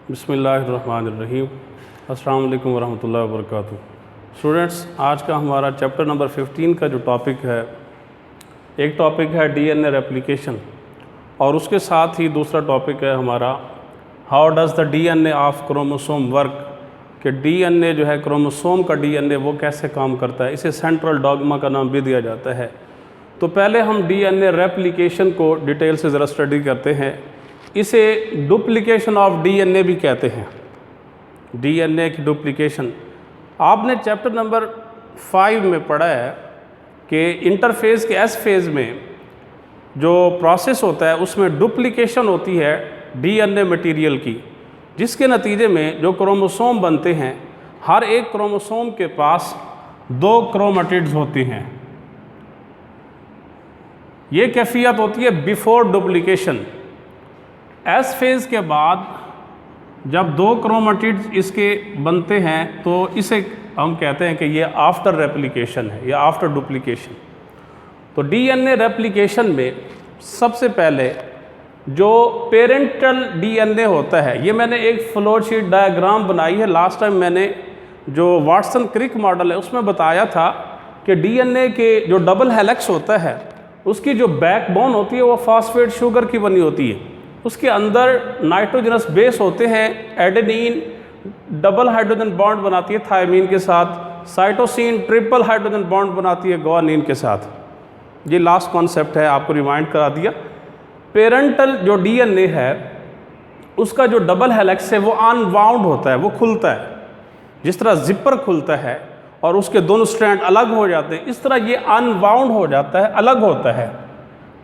बिस्मिल्लाहिर्रहमानिर्रहीम। अस्सलाम वालेकुम वरहमतुल्लाहि वबरकातुहू। स्टूडेंट्स, आज का हमारा चैप्टर नंबर 15 का जो टॉपिक है, एक टॉपिक है डीएनए रेप्लिकेशन और उसके साथ ही दूसरा टॉपिक है हमारा how does the DNA of chromosome work, कि डीएनए जो है क्रोमोसोम का डीएनए वो कैसे काम करता है। इसे सेंट्रल डॉगमा का नाम भी दिया जाता है। तो पहले हम डीएनए रेप्लिकेशन को डिटेल से ज़रा स्टडी करते हैं। इसे डुप्लिकेशन ऑफ डीएनए भी कहते हैं। डीएनए की डुप्लिकेशन आपने चैप्टर नंबर 5 में पढ़ा है कि इंटरफेज़ के एस फेज़ में जो प्रोसेस होता है उसमें डुप्लिकेशन होती है डीएनए मटेरियल की, जिसके नतीजे में जो क्रोमोसोम बनते हैं, हर एक क्रोमोसोम के पास 2 क्रोमेटिड्स होते हैं। ये कैफियत होती है बिफोर डुप्लिकेशन। एस फेज़ के बाद जब 2 क्रोमेटिड्स इसके बनते हैं तो इसे हम कहते हैं कि ये आफ्टर रेप्लिकेशन है या आफ्टर डुप्लिकेशन। तो डीएनए रेप्लिकेशन में सबसे पहले जो पेरेंटल डीएनए होता है, ये मैंने एक फ्लो शीट डायग्राम बनाई है। लास्ट टाइम मैंने जो वाटसन क्रिक मॉडल है उसमें बताया था कि डीएनए के जो डबल हेलिक्स होता है उसकी जो बैकबोन होती है वो फॉस्फेट शुगर की बनी होती है। उसके अंदर नाइट्रोजनस बेस होते हैं। एडेनिन डबल हाइड्रोजन बॉन्ड बनाती है थायमीन के साथ, साइटोसिन ट्रिपल हाइड्रोजन बॉन्ड बनाती है गुआनिन के साथ। ये लास्ट कॉन्सेप्ट है, आपको रिमाइंड करा दिया। पेरेंटल जो डीएनए है उसका जो डबल हेलिक्स है वो अनबाउंड होता है, वो खुलता है। जिस तरह जिपर खुलता है और उसके दोनों स्ट्रैंड अलग हो जाते हैं, इस तरह ये अनबाउंड हो जाता है, अलग होता है।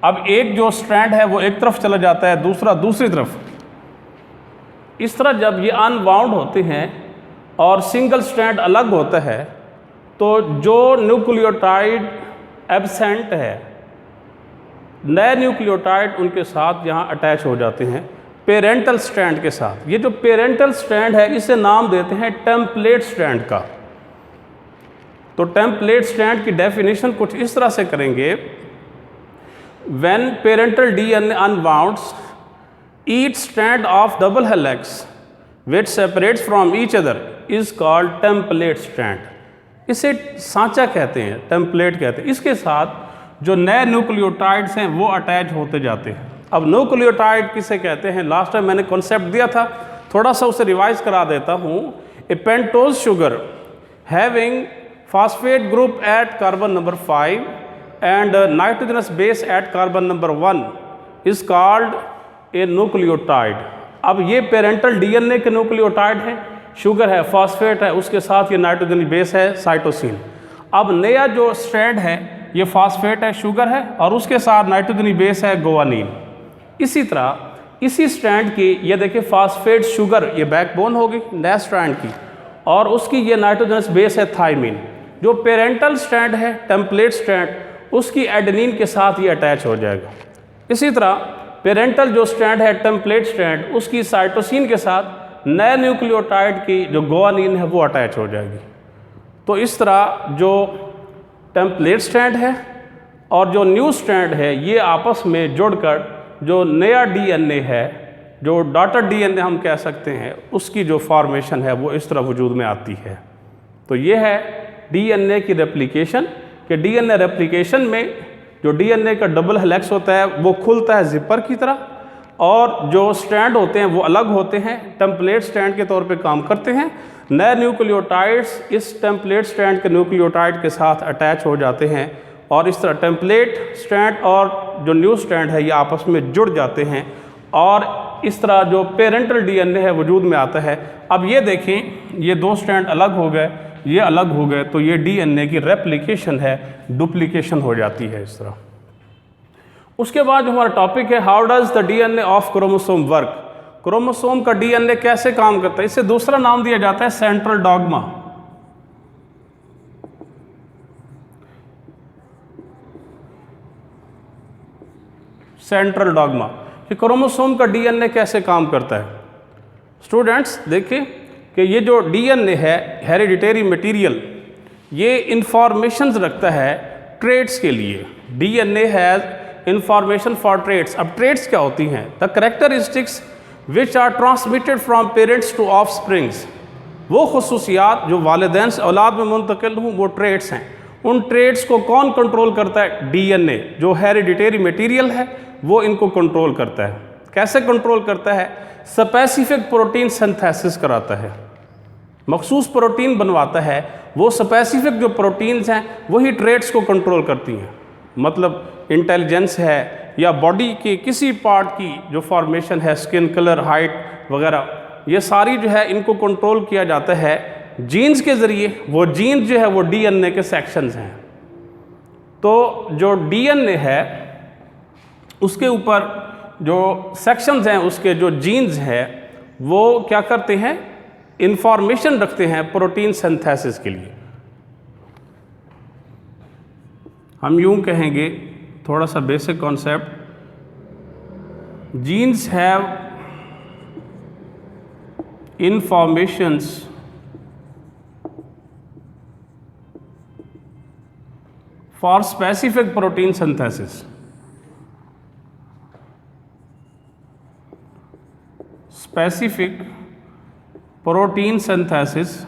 अब एक जो स्ट्रैंड है वो एक तरफ चला जाता है, दूसरा दूसरी तरफ। इस तरह जब ये अनबाउंड होते हैं और सिंगल स्ट्रैंड अलग होता है तो जो न्यूक्लियोटाइड एब्सेंट है, नए न्यूक्लियोटाइड उनके साथ यहाँ अटैच हो जाते हैं पेरेंटल स्ट्रैंड के साथ। ये जो पेरेंटल स्ट्रैंड है इसे नाम देते हैं टेम्पलेट स्ट्रैंड का। तो टेम्पलेट स्ट्रैंड की डेफिनेशन कुछ इस तरह से करेंगे, when parental DNA unbounds, each strand of double helix which separates from each other is called template strand. इसे सांचा कहते हैं, टेम्पलेट कहते हैं। इसके साथ जो नए न्यूक्लियोटाइड्स हैं वो अटैच होते जाते हैं। अब न्यूक्लियोटाइड किसे कहते हैं, लास्ट टाइम मैंने कॉन्सेप्ट दिया था, थोड़ा सा उसे रिवाइज करा देता हूँ। A pentose sugar having phosphate group at carbon number 5 and nitrogenous base at carbon number 1 is called a nucleotide. अब ये पेरेंटल डीएनए के न्यूक्लियोटाइड हैं, शुगर है, फॉस्फेट है, उसके साथ ये नाइट्रोजन बेस है साइटोसिन। अब नया जो स्ट्रैंड है ये फॉस्फेट है, शुगर है और उसके साथ नाइट्रोजन बेस है गुआनिन। इसी तरह इसी स्ट्रैंड की ये देखिए फॉस्फेट शुगर, ये बैकबोन होगी नए स्ट्रैंड की, और उसकी ये नाइट्रोजनस बेस है थायमीन। जो पेरेंटल स्ट्रैंड है टेम्पलेट स्ट्रैंड, उसकी एडेनिन के साथ ये अटैच हो जाएगा। इसी तरह पेरेंटल जो स्ट्रैंड है टेम्पलेट स्ट्रैंड, उसकी साइटोसिन के साथ नए न्यूक्लियोटाइड की जो गुआनिन है वो अटैच हो जाएगी। तो इस तरह जो टेम्पलेट स्ट्रैंड है और जो न्यू स्ट्रैंड है ये आपस में जुड़कर जो नया डीएनए है, जो डॉटर डीएनए हम कह सकते हैं, उसकी जो फॉर्मेशन है वो इस तरह वजूद में आती है। तो ये है डीएनए की रेप्लिकेशन, कि डीएनए रेप्लिकेशन में जो डीएनए का डबल हेलिक्स होता है वो खुलता है जिपर की तरह, और जो स्ट्रैंड होते हैं वो अलग होते हैं, टेम्पलेट स्ट्रैंड के तौर पे काम करते हैं। नए न्यूक्लियोटाइड्स इस टेम्पलेट स्ट्रैंड के न्यूक्लियोटाइड के साथ अटैच हो जाते हैं और इस तरह टेम्पलेट स्ट्रैंड और जो न्यू स्ट्रैंड है ये आपस में जुड़ जाते हैं और इस तरह जो पेरेंटल डीएनए है वजूद में आता है। अब ये देखें, ये 2 स्ट्रैंड अलग हो गए, ये अलग हो गए, तो ये डीएनए की रेप्लिकेशन है, डुप्लीकेशन हो जाती है इस तरह। उसके बाद हमारा टॉपिक है how does the DNA of chromosome work. Chromosome का डीएनए कैसे काम करता है, इसे दूसरा नाम दिया जाता है सेंट्रल डॉगमा। सेंट्रल डॉगमा कि क्रोमोसोम का डीएनए कैसे काम करता है। स्टूडेंट्स देखिए कि ये जो डीएनए है हेरिडिटरी मटेरियल, ये इंफॉर्मेशंस रखता है ट्रेड्स के लिए। DNA has information for traits. अब ट्रेड्स क्या होती हैं? The characteristics which are transmitted from parents to offsprings. वो खसूसियात जो वालिदैन से औलाद में मुंतकिल हों, वो ट्रेड्स हैं। उन ट्रेड्स को कौन कंट्रोल करता है? डीएनए, जो हेरिडिटरी मटेरियल है वो इनको कंट्रोल करता है। कैसे कंट्रोल करता है? स्पेसिफिक प्रोटीन सिंथेसिस कराता है, मखसूस प्रोटीन बनवाता है। वो स्पेसिफिक जो प्रोटीन्स हैं वही ट्रेड्स को कंट्रोल करती हैं। मतलब इंटेलिजेंस है या बॉडी के किसी पार्ट की जो फॉर्मेशन है, स्किन कलर, हाइट वगैरह, ये सारी जो है इनको कंट्रोल किया जाता है जीन्स के ज़रिए। वो जीन्स जो है वो डीएनए के सेक्शंस हैं। तो जो डीएनए है उसके ऊपर जो सेक्शंस हैं, उसके जो जीन्स हैं वो क्या करते हैं? इंफॉर्मेशन रखते हैं प्रोटीन सिंथेसिस के लिए। हम यूं कहेंगे, थोड़ा सा basic concept, genes have informations for specific protein synthesis. Specific protein synthesis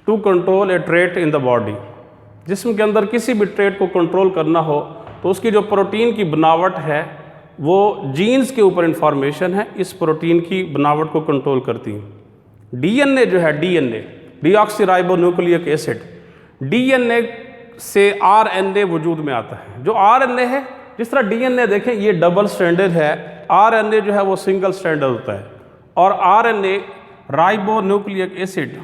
to control a trait in the body. जिस्म के अंदर किसी भी ट्रेट को कंट्रोल करना हो तो उसकी जो प्रोटीन की बनावट है वो जीन्स के ऊपर इंफॉर्मेशन है, इस प्रोटीन की बनावट को कंट्रोल करती है। डीएनए जो है, डीएनए डीऑक्सीराइबोन्यूक्लिक एसिड, डीएनए से आरएनए वजूद में आता है। जो आरएनए है, जिस तरह डीएनए देखें ये डबल स्ट्रैंडेड है, आरएनए जो है वो सिंगल स्ट्रैंडेड होता है। और आरएनए राइबोन्यूक्लिक एसिड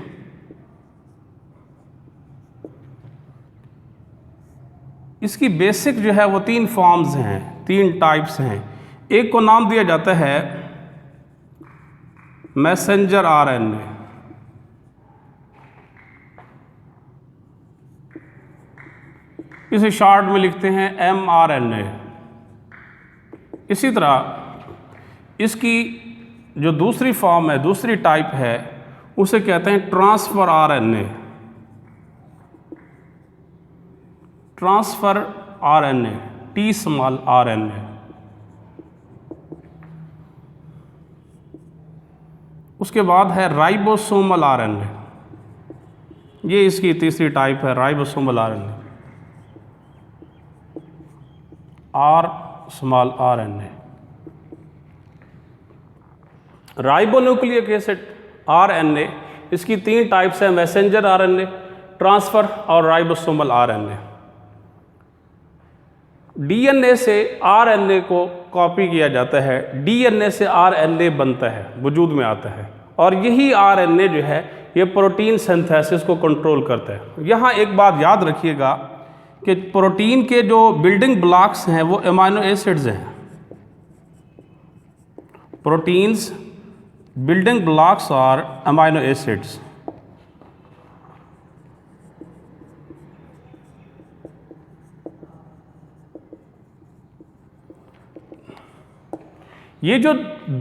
इसकी बेसिक जो है वो 3 फॉर्म्स हैं, 3 टाइप्स हैं। एक को नाम दिया जाता है मैसेंजर आरएनए, इसे शॉर्ट में लिखते हैं mRNA। इसी तरह इसकी जो दूसरी फॉर्म है, दूसरी टाइप है, उसे कहते हैं transfer RNA, transfer RNA, T small RNA. उसके बाद है राइबोसोमल आरएनए, ये इसकी तीसरी टाइप है, ribosomal RNA, R small RNA. Ribonucleic acid RNA, इसकी 3 टाइप्स है, मैसेंजर आरएनए, ट्रांसफर और राइबोसोमल आरएनए। डीएनए से आरएनए को कॉपी किया जाता है, डीएनए से आरएनए बनता है, वजूद में आता है, और यही आरएनए जो है ये प्रोटीन सिंथेसिस को कंट्रोल करता है। यहाँ एक बात याद रखिएगा कि प्रोटीन के जो बिल्डिंग ब्लॉक्स हैं वो अमाइनो एसिड्स हैं। Proteins building blocks are amino acids. ये जो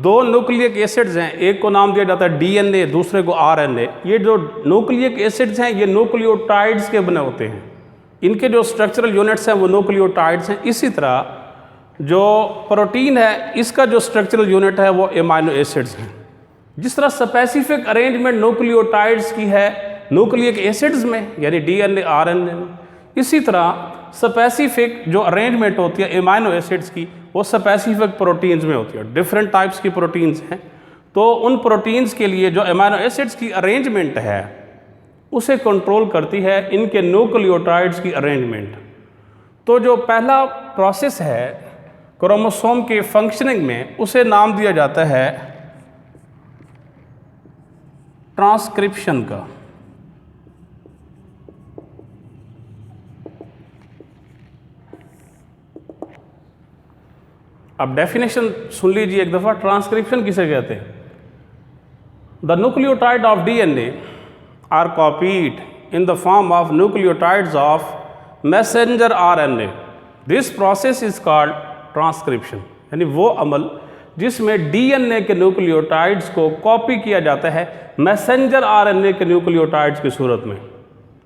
2 न्यूक्लिक एसिड्स हैं, एक को नाम दिया जाता है डीएनए, दूसरे को आरएनए। ये जो न्यूक्लिक एसिड्स हैं ये न्यूक्लियोटाइड्स के बने होते हैं, इनके जो स्ट्रक्चरल यूनिट्स हैं वो न्यूक्लियोटाइड्स हैं। इसी तरह जो प्रोटीन है इसका जो स्ट्रक्चरल यूनिट है वो अमाइनो एसिड्स हैं। जिस तरह स्पेसिफिक अरेंजमेंट न्यूक्लियोटाइड्स की है न्यूक्लिक एसिड्स में, यानी डीएनए आरएनए में, इसी तरह स्पेसिफिक जो अरेंजमेंट होती है अमाइनो एसिड्स की वो स्पेसिफिक प्रोटीन्स में होती है। डिफरेंट टाइप्स की प्रोटीन्स हैं, तो उन प्रोटीन्स के लिए जो अमाइनो एसिड्स की अरेंजमेंट है उसे कंट्रोल करती है इनके न्यूक्लियोटाइड्स की अरेंजमेंट। तो जो पहला प्रोसेस है क्रोमोसोम के फंक्शनिंग में, उसे नाम दिया जाता है ट्रांसक्रिप्शन का। अब डेफिनेशन सुन लीजिए एक दफ़ा, ट्रांसक्रिप्शन किसे कहते हैं? The nucleotide of DNA are copied in the form of nucleotides of messenger RNA. This process is called transcription, यानी वो अमल जिसमें डीएनए के न्यूक्लियोटाइड्स को कॉपी किया जाता है मैसेंजर आरएनए के न्यूक्लियोटाइड्स की सूरत में।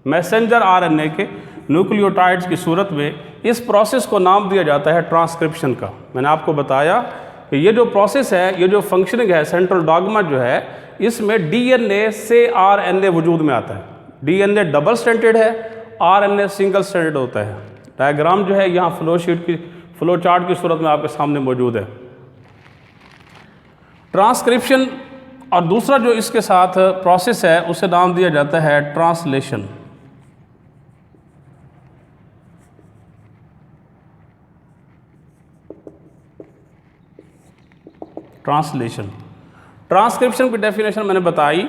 मैसेंजर आरएनए के न्यूक्लियोटाइड्स की सूरत में, इस प्रोसेस को नाम दिया जाता है ट्रांसक्रिप्शन का। मैंने आपको बताया कि ये जो प्रोसेस है, ये जो फंक्शनिंग है, सेंट्रल डॉग्मा जो है, इसमें डीएनए से आरएनए वजूद में आता है। डीएनए डबल स्ट्रैंडेड है, आरएनए सिंगल स्ट्रैंडेड होता है। डायग्राम जो है यहाँ फ्लो चार्ट की सूरत में आपके सामने मौजूद है। ट्रांसक्रिप्शन और दूसरा जो इसके साथ प्रोसेस है उसे नाम दिया जाता है ट्रांसलेशन। ट्रांसक्रिप्शन की डेफिनेशन मैंने बताई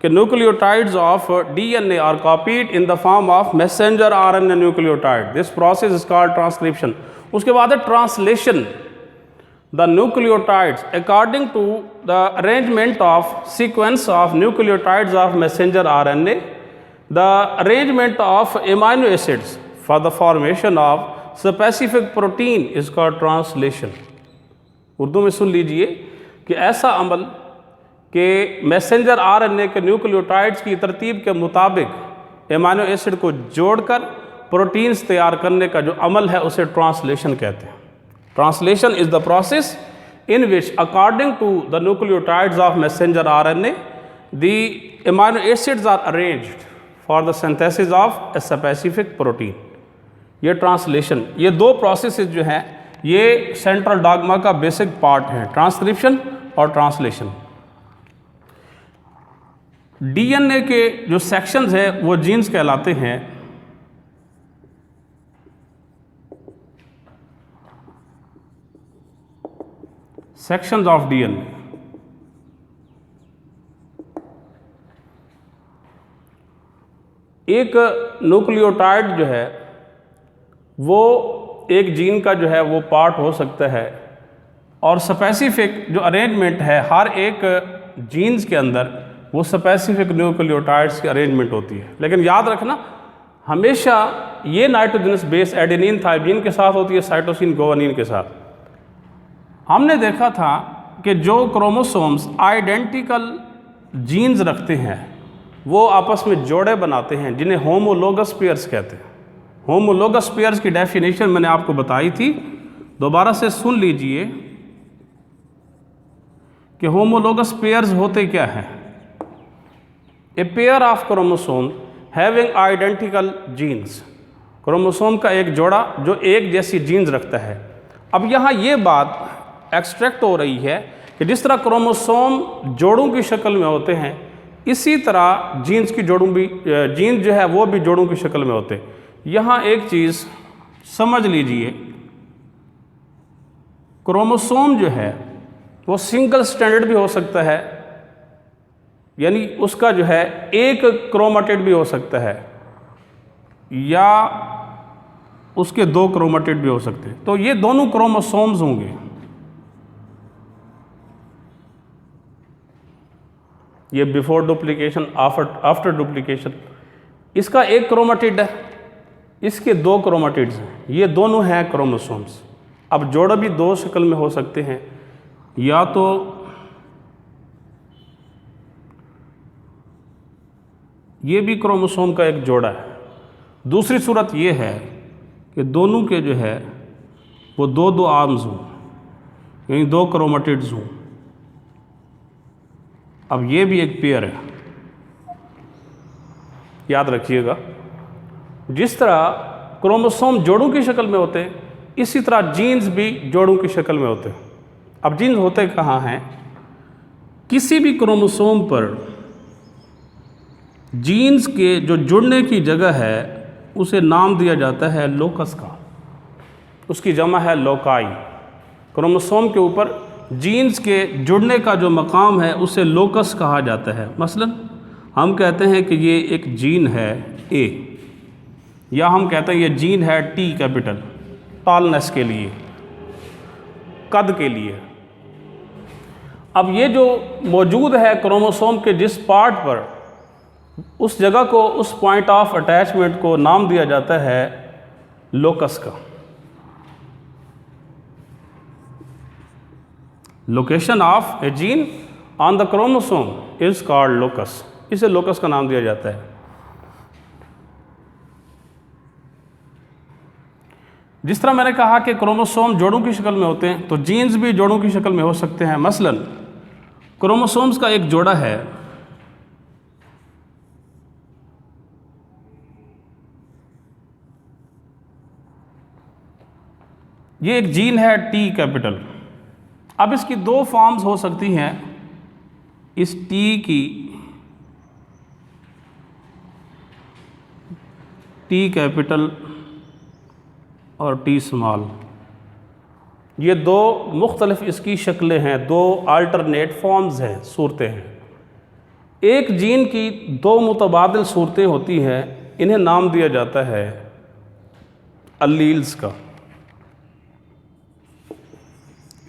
कि nucleotides of DNA are copied in the form of messenger RNA nucleotide, this process is called transcription. उसके बाद है translation. The nucleotides according to the arrangement of sequence of nucleotides of messenger RNA, the arrangement of amino acids for the formation of specific protein is called translation। Urdu में सुन लीजिए कि ऐसा अमल कि messenger RNA के nucleotides की तरतीब के मुताबिक एमाइनो एसिड को जोड़कर प्रोटीन्स तैयार करने का जो अमल है उसे ट्रांसलेशन कहते हैं। Translation is the process in which, according to the nucleotides of messenger RNA, the amino acids are arranged for the synthesis of a specific protein। ये ट्रांसलेशन, ये दो प्रोसेसेस जो हैं ये सेंट्रल डॉग्मा का बेसिक पार्ट है, transcription और translation. DNA के जो सेक्शंस हैं वो जीन्स कहलाते हैं। सेक्शंस ऑफ डीएनए, एक न्यूक्लियोटाइड जो है वो एक जीन का जो है वो पार्ट हो सकता है और स्पेसिफिक जो अरेंजमेंट है हर एक जीन्स के अंदर वो स्पेसिफिक न्यूक्लियोटाइड्स की अरेंजमेंट होती है। लेकिन याद रखना हमेशा ये नाइट्रोजनस बेस एडेनिन थाइमिन के साथ होती है, साइटोसिन गुआनिन के साथ। हमने देखा था कि जो क्रोमोसोम्स आइडेंटिकल जीन्स रखते हैं वो आपस में जोड़े बनाते हैं जिन्हें होमोलोगस पेयर्स कहते हैं। होमोलोगस पेयर्स की डेफिनेशन मैंने आपको बताई थी, दोबारा से सुन लीजिए कि होमोलोगस पेयर्स होते क्या हैं। A pair of chromosome having identical genes, chromosome का एक जोड़ा जो एक जैसी जीन्स रखता है। अब यहाँ ये बात एक्सट्रैक्ट हो रही है कि जिस तरह क्रोमोसोम जोड़ों की शक्ल में होते हैं इसी तरह जीन्स की जीन्स जो है वो भी जोड़ों की शक्ल में होते हैं। यहाँ एक चीज़ समझ लीजिए, क्रोमोसोम जो है वो सिंगल स्ट्रैंडेड भी हो सकता है, यानी उसका जो है एक क्रोमेटिड भी हो सकता है या उसके दो क्रोमेटिड भी हो सकते हैं। तो ये दोनों क्रोमोसोम्स होंगे। ये बिफोर डुप्लीकेशन, आफ्टर डुप्लीकेशन। इसका एक क्रोमेटिड है, इसके दो क्रोमेटिड्स हैं, ये दोनों हैं क्रोमोसोम्स। अब जोड़ा भी दो शक्ल में हो सकते हैं, या तो ये भी क्रोमोसोम का एक जोड़ा है, दूसरी सूरत ये है कि दोनों के जो है वो दो दो आर्म्स हों, यानी दो क्रोमेटिड्स हों। अब ये भी एक पेयर है, याद रखिएगा। जिस तरह क्रोमोसोम जोड़ों की शक्ल में होते हैं इसी तरह जीन्स भी जोड़ों की शक्ल में होते हैं। अब जीन्स होते कहाँ हैं? किसी भी क्रोमोसोम पर जीन्स के जो जुड़ने की जगह है उसे नाम दिया जाता है लोकस का, उसकी जमा है लोकाई। क्रोमोसोम के ऊपर जीन्स के जुड़ने का जो मकाम है उसे लोकस कहा जाता है। मसलन हम कहते हैं कि ये एक जीन है ए, या हम कहते हैं ये जीन है टी कैपिटल, टॉलनेस के लिए, कद के लिए। अब ये जो मौजूद है क्रोमोसोम के जिस पार्ट पर, उस जगह को, उस पॉइंट ऑफ अटैचमेंट को नाम दिया जाता है लोकस का। Location of a gene on the chromosome is called locus, इसे लोकस का नाम दिया जाता है। जिस तरह मैंने कहा कि क्रोमोसोम जोड़ों की शक्ल में होते हैं, तो जीन्स भी जोड़ों की शक्ल में हो सकते हैं। मसलन क्रोमोसोम्स का एक जोड़ा है, ये एक जीन है टी कैपिटल। अब इसकी दो फॉर्म्स हो सकती हैं, इस टी की, टी कैपिटल और टी स्मॉल। ये दो मुख्तलिफ इसकी शक्लें हैं, दो अल्टरनेट फॉर्म्स हैं, सूरतें हैं। एक जीन की दो मुतबादिल सूरतें होती हैं, इन्हें नाम दिया जाता है अल्लील्स का।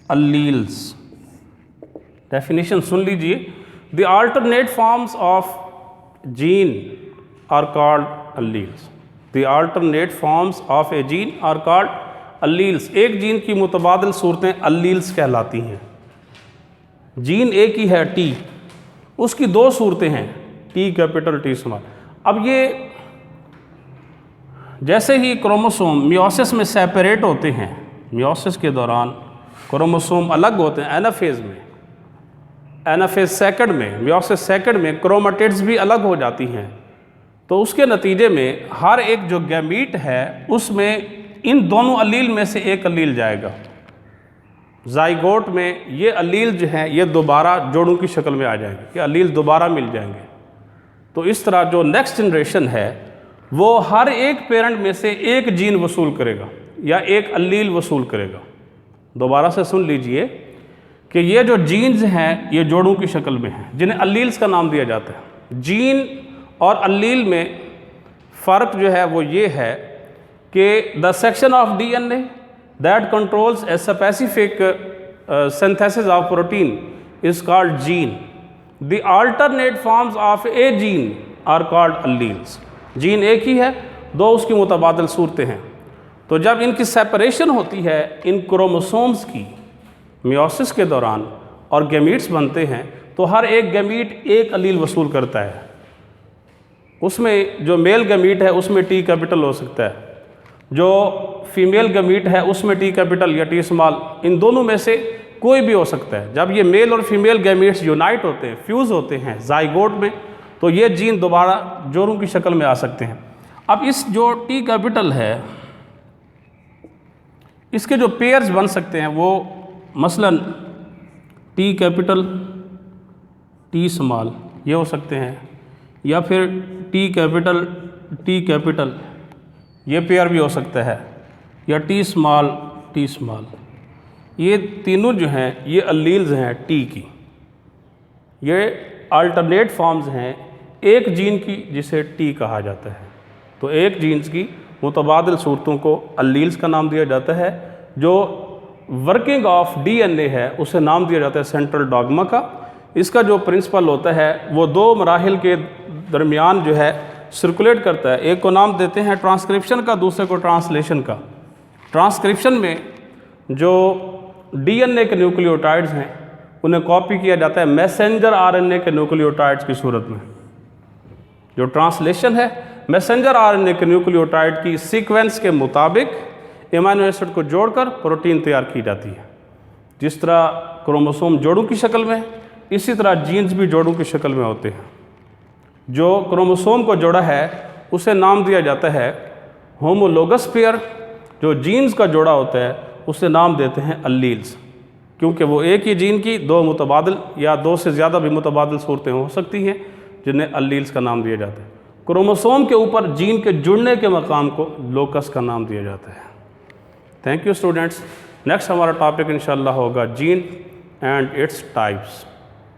अल्लील्स, डेफिनेशन सुन लीजिए। The alternate forms of gene are called alleles. The alternate forms of a gene are called alleles. एक जीन की मुतबादिल सूरतें अल्लील्स कहलाती हैं। जीन एक ही है टी, उसकी दो सूरतें हैं, टी कैपिटल टी स्मॉल। अब ये जैसे ही क्रोमोसोम मियोसिस में सेपरेट होते हैं, मियोसिस के दौरान क्रोमोसोम अलग होते हैं, एनाफेज में, एनाफेज सेकंड में, मियोसिस सेकंड में क्रोमेटिड्स भी अलग हो जाती हैं। तो उसके नतीजे में हर एक जो गैमीट है उसमें इन दोनों अलील में से एक अलील जाएगा। जाइगोट में ये अलील जो हैं ये दोबारा जोड़ों की शक्ल में आ जाएंगे, ये अलील दोबारा मिल जाएंगे। तो इस तरह जो नेक्स्ट जनरेशन है वो हर एक पेरेंट में से एक जीन वसूल करेगा या एक अलील वसूल करेगा। दोबारा से सुन लीजिए कि ये जो जीन्स हैं ये जोड़ों की शक्ल में हैं, जिन्हें अलील्स का नाम दिया जाता है। जीन और अलील में फ़र्क जो है वो ये है कि the section of DNA that controls a specific synthesis of protein is called gene. The alternate forms of a gene are called alleles. Gene एक ही है, दो उसकी मुतबादिल सूरतें हैं। तो जब इनकी सेपरेशन होती है इन क्रोमोसोम्स की मियोसिस के दौरान और गैमीट्स बनते हैं, तो हर एक गैमीट एक अलील वसूल करता है। उसमें जो मेल गैमीट है उसमें टी कैपिटल हो सकता है, जो फीमेल गैमीट है उसमें टी कैपिटल या टी स्मॉल, इन दोनों में से कोई भी हो सकता है। जब ये मेल और फीमेल गैमीट्स यूनाइट होते हैं, फ्यूज़ होते हैं जाइगोट में, तो ये जीन दोबारा जोड़ों की शक्ल में आ सकते हैं। अब इस जो टी कैपिटल है इसके जो पेयर्स बन सकते हैं वो मसलन टी कैपिटल टी स्मॉल ये हो सकते हैं, या फिर टी कैपिटल ये पेयर भी हो सकता है, या टी स्मॉल। ये तीनों जो हैं ये अलील्स हैं टी की। ये अल्टरनेट फॉर्म्स हैं एक जीन की जिसे टी कहा जाता है। तो एक जीन्स की मुतबादिल सूरतों को अलील्स का नाम दिया जाता है। जो वर्किंग ऑफ डीएनए है उसे नाम दिया जाता है सेंट्रल डॉग्मा का। इसका जो प्रिंसिपल होता है वो दो मराहिल के दरमियान जो है सर्कुलेट करता है। एक को नाम देते हैं ट्रांसक्रिप्शन का, दूसरे को ट्रांसलेशन का। ट्रांसक्रिप्शन में जो डीएनए के न्यूक्लियोटाइड्स हैं उन्हें कॉपी किया जाता है मैसेंजर आरएनए के न्यूक्लियोटाइड्स की सूरत में। जो ट्रांसलेशन है मैसेंजर आरएनए के न्यूक्लियोटाइड की सीक्वेंस के मुताबिक एमिनो एसिड को जोड़कर प्रोटीन तैयार की जाती है। जिस तरह क्रोमोसोम जोड़ों की शक्ल में, इसी तरह जीन्स भी जोड़ों की शक्ल में होते हैं। जो क्रोमोसोम को जोड़ा है उसे नाम दिया जाता है होमोलोगस पेयर। जो जीन्स का जोड़ा होता है उसे नाम देते हैं अलील्स, क्योंकि वो एक ही जीन की दो मुतबादिल या दो से ज़्यादा भी मुतबादिल सूरतें हो सकती हैं जिन्हें अलील्स का नाम दिया जाता है। क्रोमोसोम के ऊपर जीन के जुड़ने के मकाम को लोकस का नाम दिया जाता है। Thank you students. नेक्स्ट हमारा टॉपिक इंशाल्लाह होगा जीन एंड इट्स टाइप्स।